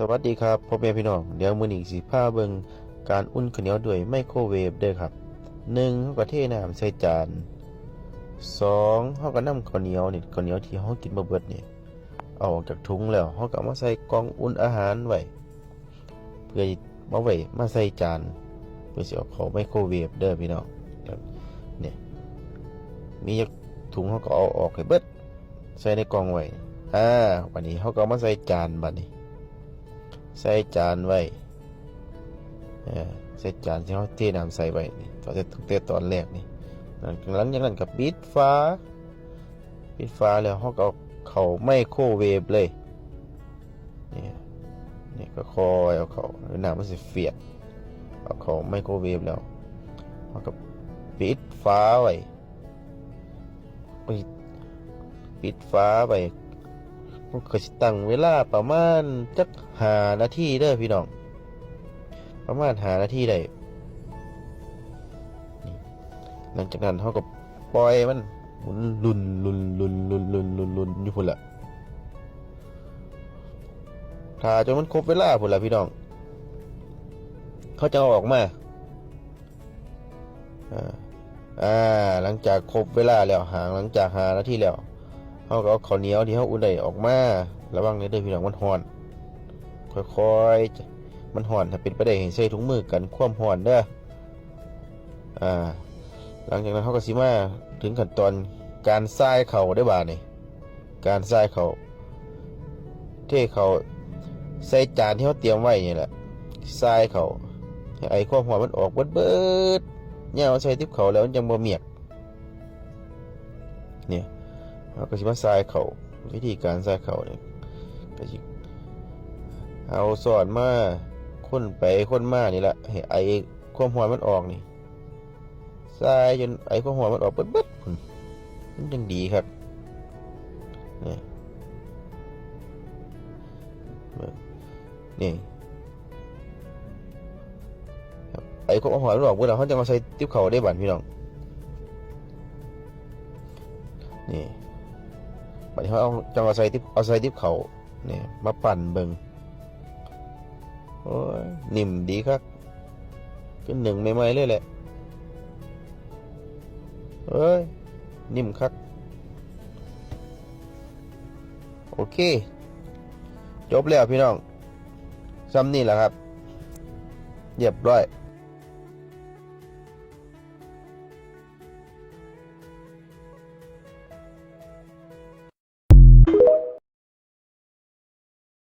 สวัสดีครับพ่อแม่พี่น้องเดี๋ยวมื้อนี้สิพาเบิ่งการอุ่นข้าวเหนียวด้วยไมโครเวฟเด้อครับ1เฮาก็เทน้ำใส่จาน2เฮาก็นำข้าวเหนียวนี่ข้าวเหนียวที่เฮากินบ่เบิดนี่เอาออกจากถุงแล้วเฮาก็เอามาใส่กล่องอุ่นอาหารไว้เพื่อเอาไว้มาใส่จานเพื่อสิเอาเข้าไมโครเวฟเด้อพี่น้องเนี่ยมีจักถุงเฮาก็เอาออกให้เบิดใส่ในกล่องไว้บัดนี้เฮาก็เอามาใส่จานบัดนี้ใส่จานไว้ใส่จานที่เขาเทน้ำใส่ไว้นี่ตอนแรกนี่หลังจากนั้นก็ปิดฝาแล้วเขาก็เอาเข้าไมโครเวฟเลยนี่ก็คอยเอาเข้าน้ำมันสิเฟียดเอาเข้าไมโครเวฟแล้วเขาก็ปิดฝาไว้ปิดฝาไว้มันก็สิตั้งเวลาประมาณจัก5 นาทีเด้อพี่น้องประมาณ5 นาทีได้หลังจากนั้นเขาก็ปล่อยมันหมุนลุนอยู่พุ่นละถ้าจนมันครบเวลาพุ่นละพี่น้องเขาจะเอาออกมาหลังจากครบเวลาแล้วหลังจาก5 นาทีแล้วเขาก็เอาข้าวเหนียวที่เขาอุ่นได้ออกมาระวังเด้อพี่น้องมันร้อนค่อยๆมันร้อนถ้าเป็นไปได้ให้ใส่ถุงมือกันความร้อนเด้อหลังจากนั้นเขาก็สิมาถึงขั้นตอนการทรายเข่าได้บ่านี่การทรายเข่าเทเข่าใส่จานที่เขาเตรียมไว้นี่แหละทรายเข่าให้ไอความร้อนมันออกเบิดเนี่ยเอาใส่ทิพเข่าแล้วมันยังบ่เมียกเนี่ยเราก็สิมาทรายเข่าวิธีการทรายเข่าเนี่ยก็สิเอาสอนมาค้นไปค้นมานี่แหละให้ไอความร้อนมันออกนี่ทรายจนไอความร้อนมันออกเบิดมันยังดีครับนี่ไอความร้อนมันออกเบิดแล้วเขาจะมาใส่ติ๊บเข่าได้บ้านพี่น้องนี่บัดนี้เขาจะมาใส่ติ๊บเข่าเนี่ยมาปั่นเบิ่งโอ้ยนิ่มดีครับเป็นหนึ่งใหม่ๆเลยแหละเอ้ยนิ่มครับโอเคจบแล้วพี่น้องซ้ำนี่แหละครับเรียบร้อย